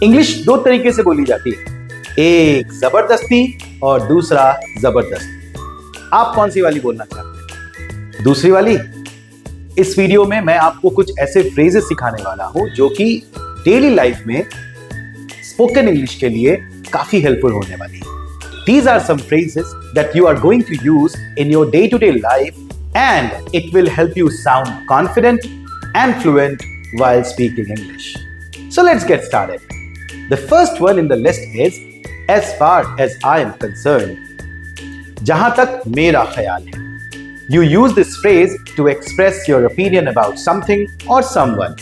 English दो तरीके से बोली जाती है, एक जबरदस्ती और दूसरा जबरदस्ती। आप कौन सी वाली बोलना चाहते हैं? दूसरी वाली? इस वीडियो में मैं आपको कुछ ऐसे फ्रेजेस सिखाने वाला हूं जो कि डेली लाइफ में स्पोकन इंग्लिश के लिए काफी हेल्पफुल होने वाली है। These are some phrases that you are going to use in your day-to-day life and it will help you sound confident and fluent while speaking English. So let's get started. The first one in the list is as far as I am concerned. जहां तक मेरा ख्याल है. You use this phrase to express your opinion about something or someone.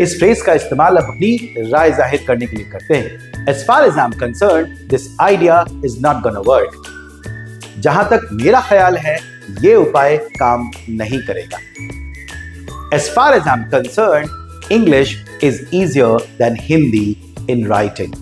इस phrase का इस्तेमाल आप अपनी राय जाहिर करने के लिए करते हैं. As far as I'm concerned, this idea is not gonna work. जहां तक मेरा ख्याल है, ये उपाय काम नहीं करेगा. As far as I'm concerned, English is easier than Hindi in writing.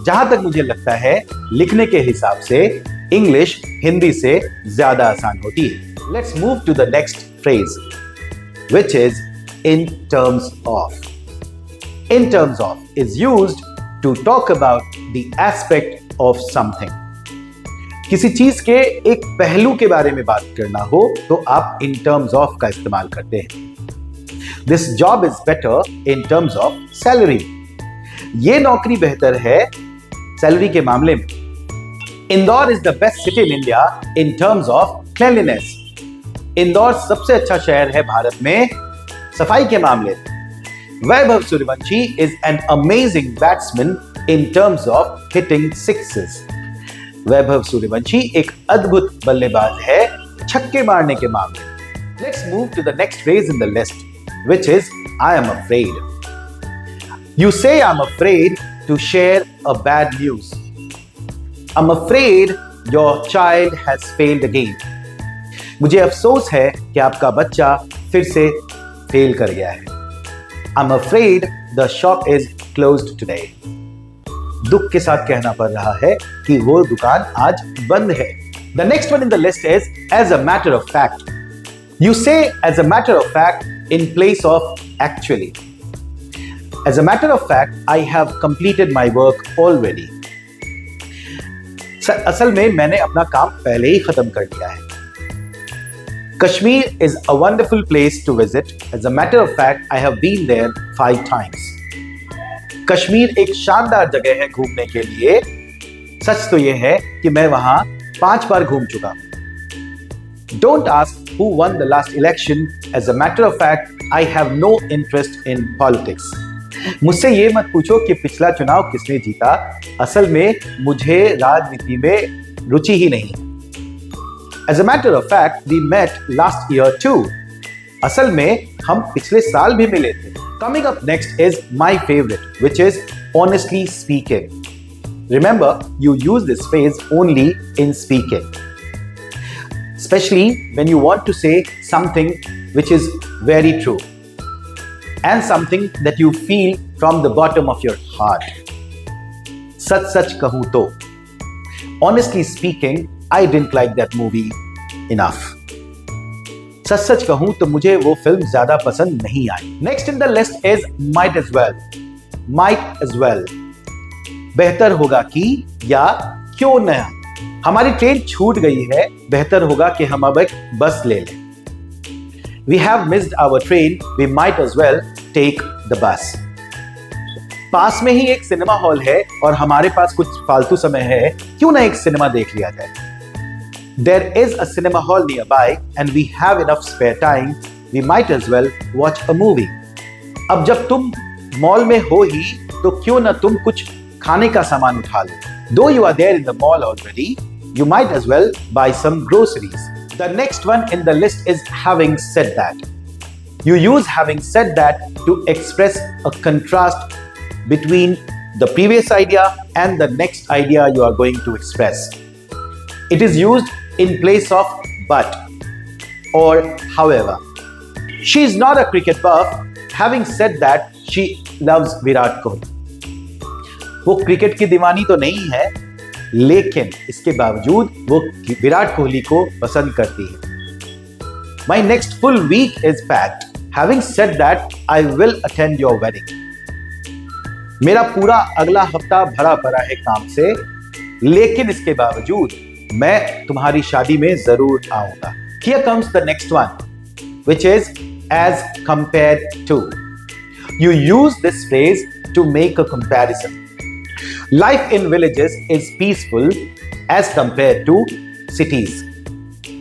जहां तक मुझे लगता है, लिखने के हिसाब से इंग्लिश हिंदी से ज्यादा आसान होती है. Let's move to the next phrase, which is in terms of. In terms of is used to talk about the aspect of something. किसी चीज के एक पहलू के बारे में बात करना हो तो आप in terms of का इस्तेमाल करते हैं. This job is better in terms of salary. ये नौकरी बेहतर है सैलरी के मामले में. Indore is the best city in India in terms of cleanliness. Indore सबसे अच्छा शहर है भारत में सफाई के मामले में. Vaibhav Suryavanshi is an amazing batsman in terms of hitting sixes. Vaibhav Suryavanshi एक अद्भुत बल्लेबाज है छक्के मारने के मामले में. Let's move to the next phrase in the list, which is I am afraid. You say I'm afraid to share a bad news. I'm afraid your child has failed again. मुझे अफसोस है कि आपका बच्चा फिर से फेल कर गया है. I'm afraid the shop is closed today. दुख के साथ कहना पड़ रहा है कि वो दुकान आज बंद है. The next one in the list is as a matter of fact. You say as a matter of fact in place of actually. As a matter of fact, I have completed my work already. असल में मैंने अपना काम पहले ही खत्म कर दिया है. Kashmir is a wonderful place to visit. As a matter of fact, I have been there 5 times. Kashmir एक शानदार जगह है घूमने के लिए. सच तो यह है कि मैं वहां 5 बार घूम चुका हूं. Don't ask who won the last election. As a matter of fact, I have no interest in politics. मुझसे ये मत पूछो कि पिछला चुनाव किसने जीता. असल में मुझे राजनीति में रुचि ही नहीं. As a matter of fact, we met last year too. असल में हम पिछले साल भी मिले थे. Coming up next is my favorite, which is honestly speaking. Remember, you use this phrase only in speaking, especially when you want to say something which is very true and something that you feel from the bottom of your heart. सच सच कहूं तो. Honestly speaking, I didn't like that movie enough. सच सच कहूं तो मुझे वो film ज्यादा पसंद नहीं आई. Next in the list is might as well. Might as well. बेहतर होगा कि या क्यों न. हमारी ट्रेन छूट गई है, बेहतर होगा कि हम अब एक बस ले लें. We have missed our train. We might as well take the bus. पास में ही एक सिनेमा हॉल है और हमारे पास कुछ फालतू समय है, क्यों ना एक सिनेमा देख लिया जाए. There is a cinema hall nearby and we have enough spare time. We might as well watch a movie. अब जब तुम मॉल में हो ही तो क्यों ना तुम कुछ खाने का सामान उठा लो. Though you are there in the mall already, you might as well buy some groceries. The next one in the list is having said that. You use having said that to express a contrast between the previous idea and the next idea you are going to express. It is used in place of but or however. She is not a cricket buff. Having said that, she loves Virat Kohli. वो cricket की दीवानी तो नहीं है, लेकिन इसके बावजूद वो विराट कोहली को पसंद करती है. My next full week is packed. Having said that, I will attend your wedding. मेरा पूरा अगला हफ्ता भरा पड़ा है काम से, लेकिन इसके बावजूद मैं तुम्हारी शादी में जरूर आऊंगा। Here comes the next one, which is as compared to. You use this phrase to make a comparison. Life in villages is peaceful as compared to cities.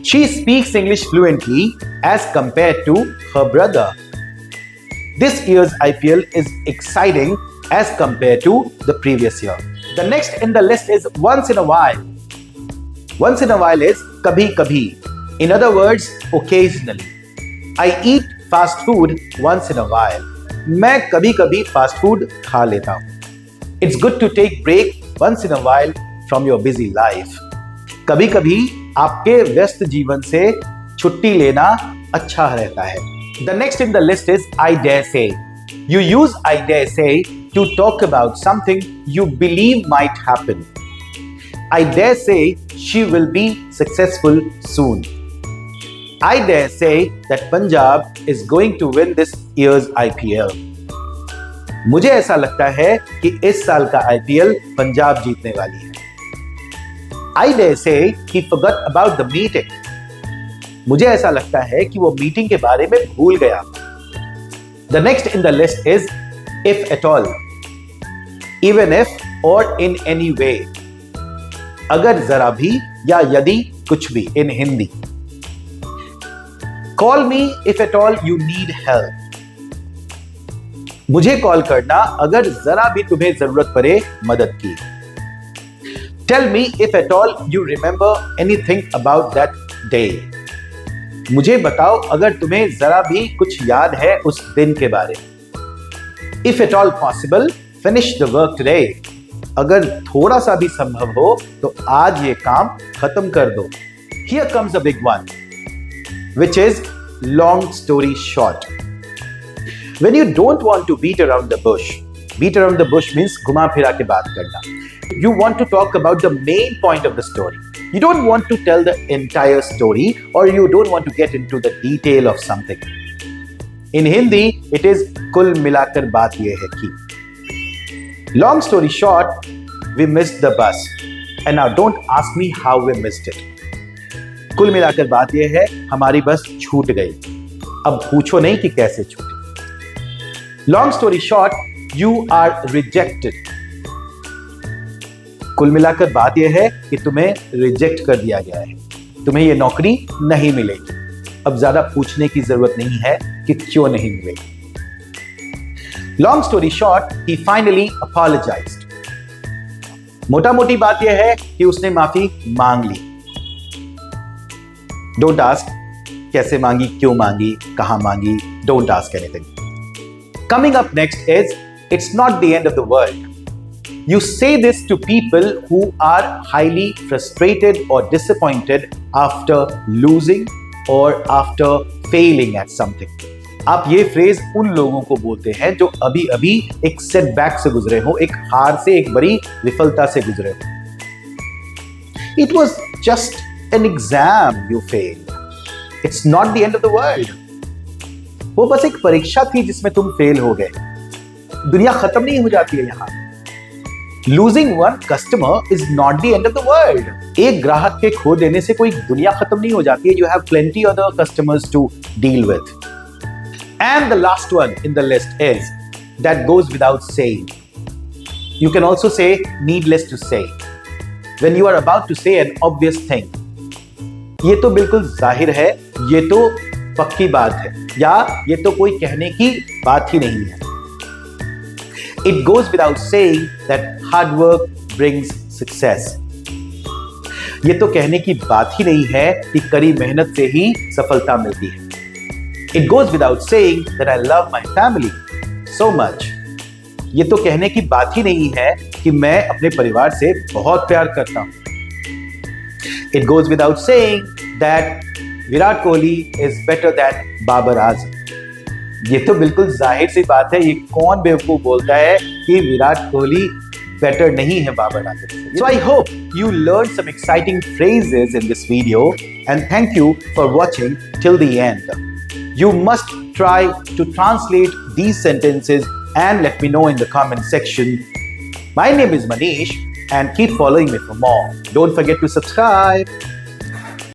She speaks English fluently as compared to her brother. This year's IPL is exciting as compared to the previous year. The next in the list is once in a while. Once in a while is kabhi kabhi. In other words, occasionally. I eat fast food once in a while. मैं कभी कभी fast food खा लेता हूँ। It's good to take break once in a while from your busy life. कभी कभी आपके व्यस्त जीवन से छुट्टी लेना अच्छा रहता है। The next in the list is I dare say. You use I dare say to talk about something you believe might happen. I dare say she will be successful soon. I dare say that Punjab is going to win this year's IPL. मुझे ऐसा लगता है कि इस साल का IPL Punjab जीतने वाली है। I dare say he forgot about the meeting. मुझे ऐसा लगता है कि वो मीटिंग के बारे में भूल गया। The next in the list is if at all. Even if or in any way. अगर जरा भी या यदि कुछ भी in Hindi. Call me if at all you need help. मुझे कॉल करना अगर जरा भी तुम्हें जरूरत पड़े मदद की। Tell me if at all you remember anything about that day. मुझे बताओ अगर तुम्हें जरा भी कुछ याद है उस दिन के बारे में। If at all possible, finish the work today. अगर थोड़ा सा भी संभव हो तो आज ये काम खत्म कर दो। Here comes a big one, which is long story short. When you don't want to beat around the bush. Beat around the bush means घुमा फिरा के बात करना। You want to talk about the main point of the story. You don't want to tell the entire story or you don't want to get into the detail of something. In Hindi, it is कुल मिलाकर बात ये है कि long story short, we missed the bus. And now don't ask me how we missed it. कुल मिलाकर बात ये है हमारी बस छूट गई। अब पूछो नहीं कि कैसे छूटी। Long story short, you are rejected. कुल मिलाकर बात यह है कि तुम्हें रिजेक्ट कर दिया गया है। तुम्हें यह नौकरी नहीं मिलेगी। अब ज्यादा पूछने की जरूरत नहीं है कि क्यों नहीं मिलेगी। Long story short, he finally apologized. मोटा मोटी बात यह है कि उसने माफी मांग ली। Don't ask कैसे मांगी, क्यों मांगी, कहां मांगी। Don't ask anything. Coming up next is it's not the end of the world. You say this to people who are highly frustrated or disappointed after losing or after failing at something. आप ये phrase उन लोगों को बोलते हैं जो अभी अभी एक सेटबैक से गुजरे हो, एक हार से, एक बड़ी विफलता से गुजरे हो। It was just an exam you failed. It's not the end of the world. वो बस एक परीक्षा थी जिसमें तुम फेल हो गए। दुनिया खत्म नहीं हो जाती है यहां। Losing one customer is not the end of the world. एक ग्राहक के खो देने से कोई दुनिया खत्म नहीं हो जाती है। You have plenty other customers to deal with. And the last one in the list is that goes without saying. You can also say needless to say. When you are about to say an obvious thing. ये तो बिल्कुल जाहिर है, ये तो पक्की बात है, या ये तो कोई कहने की बात ही नहीं है। It goes without saying that hard work brings success. ये तो कहने की बात ही नहीं है कि कड़ी मेहनत से ही सफलता मिलती है। It goes without saying that I love my family so much. ये तो कहने की बात ही नहीं है कि मैं अपने परिवार से बहुत प्यार करता हूं। It goes without saying that Virat Kohli is better than Babar Azam. ये तो बिल्कुल जाहिर सी बात है, ये कौन बेवकूफ बोलता है कि विराट कोहली बेटर नहीं है बाबर आजम से। So I hope you learned some exciting phrases in this video and thank you for watching till the end. You must try to translate these sentences and let me know in the comment section. My name is Manish and keep following me for more. Don't forget to subscribe.